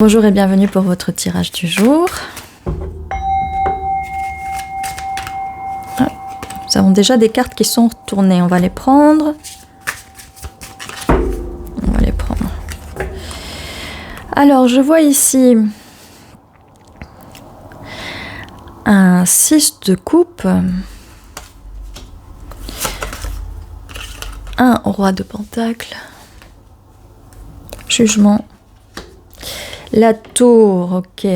Bonjour et bienvenue pour votre tirage du jour. Nous avons déjà des cartes qui sont retournées. On va les prendre. Alors, je vois ici un 6 de coupe, un roi de pentacle, jugement, la tour, ok,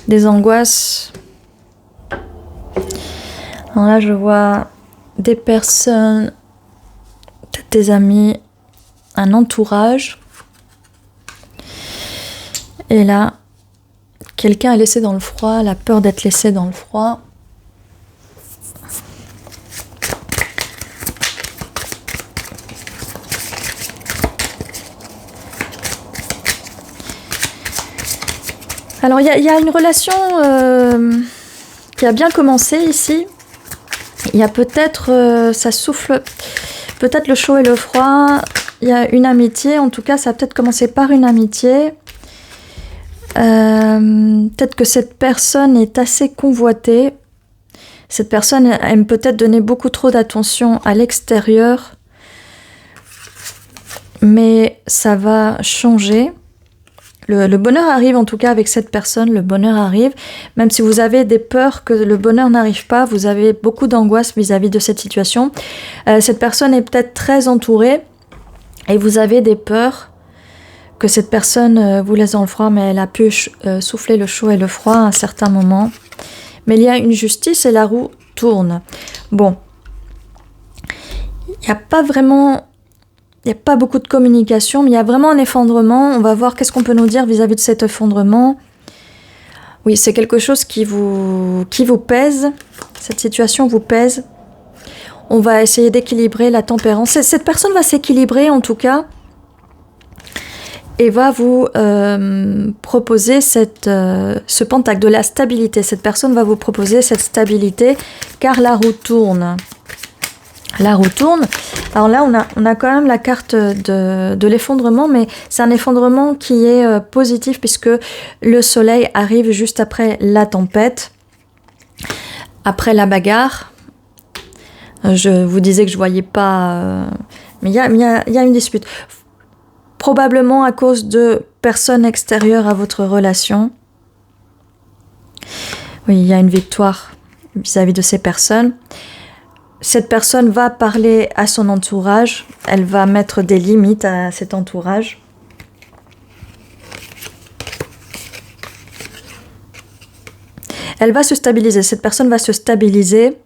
des angoisses. Alors là, je vois des personnes, peut-être des amis, un entourage. Et là, quelqu'un est laissé dans le froid, la peur d'être laissé dans le froid. Alors, il y a une relation qui a bien commencé ici. Il y a peut-être, ça souffle, peut-être le chaud et le froid. Il y a une amitié, en tout cas, ça a peut-être commencé par une amitié. Peut-être que cette personne est assez convoitée. Cette personne aime peut-être donner beaucoup trop d'attention à l'extérieur. Mais ça va changer. Le bonheur arrive en tout cas avec cette personne, le bonheur arrive. Même si vous avez des peurs que le bonheur n'arrive pas, vous avez beaucoup d'angoisse vis-à-vis de cette situation. Cette personne est peut-être très entourée et vous avez des peurs que cette personne vous laisse dans le froid, mais elle a pu souffler le chaud et le froid à un certain moment. Mais il y a une justice et la roue tourne. Bon, il n'y a pas vraiment... Il n'y a pas beaucoup de communication, mais il y a vraiment un effondrement. On va voir qu'est-ce qu'on peut nous dire vis-à-vis de cet effondrement. Oui, c'est quelque chose qui vous pèse. Cette situation vous pèse. On va essayer d'équilibrer la tempérance. Cette personne va s'équilibrer en tout cas. Et va vous proposer ce pentacle de la stabilité. Cette personne va vous proposer cette stabilité car la roue tourne. La roue tourne. Alors là, on a quand même la carte de l'effondrement, mais c'est un effondrement qui est positif puisque le soleil arrive juste après la tempête, après la bagarre. Je vous disais que je voyais pas, mais il y a une dispute. Probablement à cause de personnes extérieures à votre relation. Oui, il y a une victoire vis-à-vis de ces personnes. Cette personne va parler à son entourage, elle va mettre des limites à cet entourage. Elle va se stabiliser, cette personne va se stabiliser,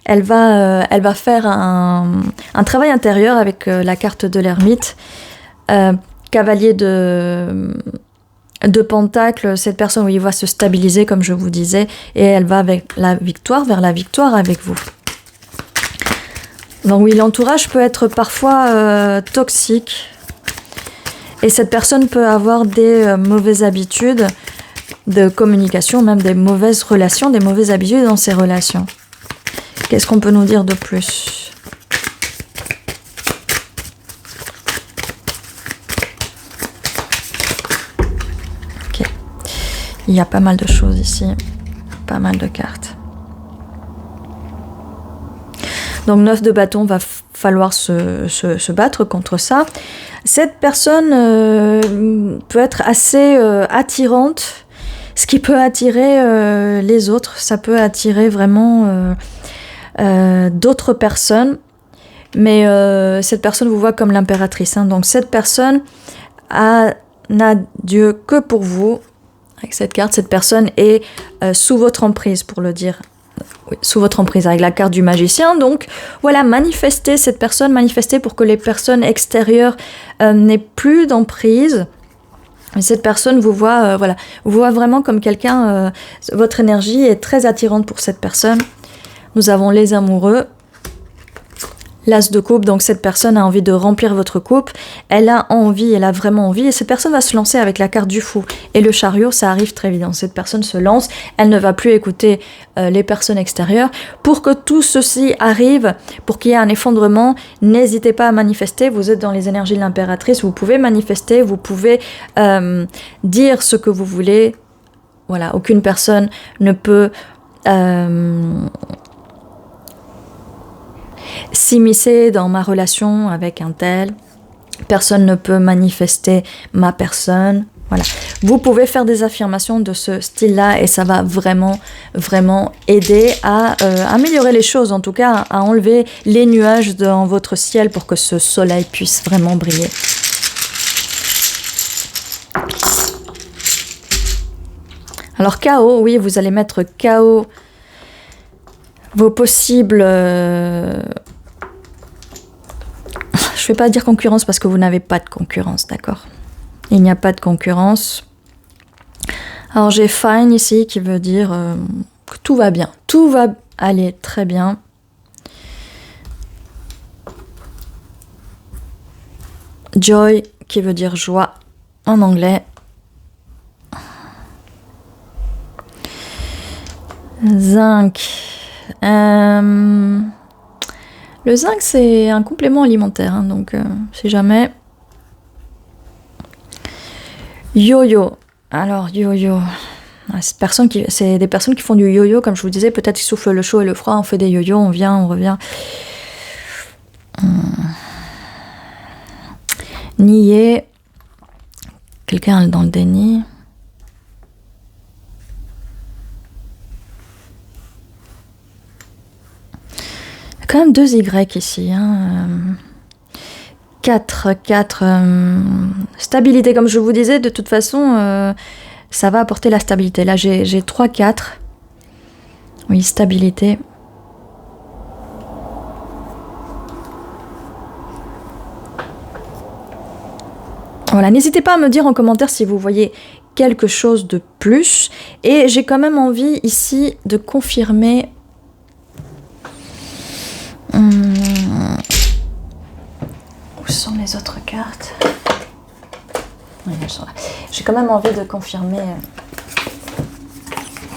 elle va faire un travail intérieur avec la carte de l'ermite. Cavalier de pentacle, cette personne oui, va se stabiliser comme je vous disais et elle va avec la victoire, vers la victoire avec vous. Donc oui, l'entourage peut être parfois toxique et cette personne peut avoir des mauvaises habitudes de communication, même des mauvaises relations, des mauvaises habitudes dans ses relations. Qu'est-ce qu'on peut nous dire de plus ? Ok, il y a pas mal de choses ici, pas mal de cartes. Donc 9 de bâton, va falloir se battre contre ça. Cette personne peut être assez attirante, ce qui peut attirer les autres. Ça peut attirer vraiment d'autres personnes. Mais cette personne vous voit comme l'impératrice. Hein. Donc cette personne n'a Dieu que pour vous. Avec cette carte, cette personne est sous votre emprise, pour le dire. Oui, sous votre emprise avec la carte du magicien. Donc voilà, manifestez cette personne, manifestez pour que les personnes extérieures n'aient plus d'emprise. Cette personne vous voit, vous voit vraiment comme quelqu'un, votre énergie est très attirante pour cette personne. Nous avons les amoureux, L'as de coupe, donc cette personne a envie de remplir votre coupe, elle a envie, elle a vraiment envie, et cette personne va se lancer avec la carte du fou. Et le chariot, ça arrive très vite. Donc cette personne se lance, elle ne va plus écouter les personnes extérieures. Pour que tout ceci arrive, pour qu'il y ait un effondrement, n'hésitez pas à manifester. Vous êtes dans les énergies de l'impératrice, vous pouvez manifester, vous pouvez dire ce que vous voulez. Voilà, aucune personne ne peut s'immiscer dans ma relation avec un tel. Personne ne peut manifester ma personne. Voilà. Vous pouvez faire des affirmations de ce style-là et ça va vraiment, vraiment aider à améliorer les choses, en tout cas à enlever les nuages dans votre ciel pour que ce soleil puisse vraiment briller. Alors KO, oui, vous allez mettre KO vos possibles... Je ne vais pas dire concurrence parce que vous n'avez pas de concurrence, d'accord? Il n'y a pas de concurrence. Alors j'ai fine ici qui veut dire que tout va bien. Tout va aller très bien. Joy qui veut dire joie en anglais. Zinc. Le zinc, c'est un complément alimentaire, hein, donc si jamais. Yo-yo. Alors, yo-yo. C'est des personnes qui font du yo-yo, comme je vous disais, peut-être qu'ils soufflent le chaud et le froid, on fait des yo-yo, on vient, on revient. Nier. Quelqu'un est dans le déni. Quand même 2 Y ici. 4. Stabilité, comme je vous disais, de toute façon, ça va apporter la stabilité. Là, j'ai 3, 4. Oui, stabilité. Voilà, n'hésitez pas à me dire en commentaire si vous voyez quelque chose de plus. Et j'ai quand même envie ici de confirmer... Où sont les autres cartes? Oui, elles sont là. J'ai quand même envie de confirmer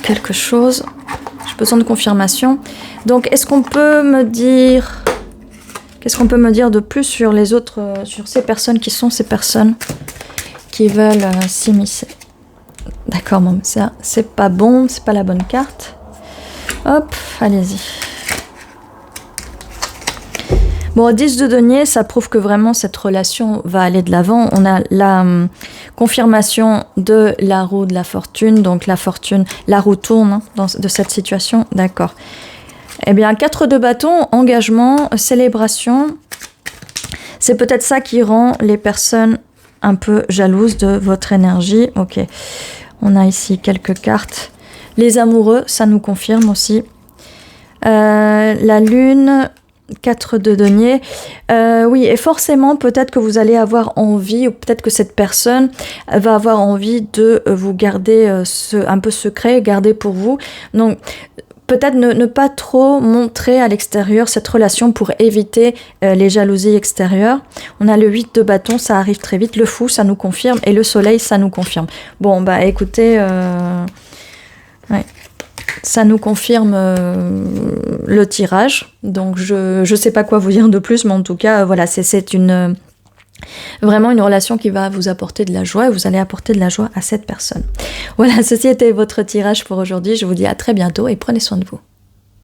quelque chose. J'ai besoin de confirmation. Donc, est-ce qu'on peut me dire... Qu'est-ce qu'on peut me dire de plus sur les autres... sur ces personnes qui sont ces personnes qui veulent s'immiscer? D'accord, bon, ça, c'est pas bon. C'est pas la bonne carte. Hop, allez-y. Bon, 10 de denier, ça prouve que vraiment cette relation va aller de l'avant. On a la confirmation de la roue de la fortune. Donc la fortune, la roue tourne de cette situation. D'accord. Eh bien, 4 de bâton, engagement, célébration. C'est peut-être ça qui rend les personnes un peu jalouses de votre énergie. Ok. On a ici quelques cartes. Les amoureux, ça nous confirme aussi. La lune... 4 de denier. Oui, et forcément, peut-être que vous allez avoir envie, ou peut-être que cette personne va avoir envie de vous garder un peu secret, garder pour vous. Donc, peut-être ne pas trop montrer à l'extérieur cette relation pour éviter les jalousies extérieures. On a le 8 de bâton, ça arrive très vite. Le fou, ça nous confirme. Et le soleil, ça nous confirme. Bon, bah écoutez... Ouais. Ça nous confirme le tirage, donc je ne sais pas quoi vous dire de plus, mais en tout cas, voilà, c'est vraiment une relation qui va vous apporter de la joie et vous allez apporter de la joie à cette personne. Voilà, ceci était votre tirage pour aujourd'hui. Je vous dis à très bientôt et prenez soin de vous.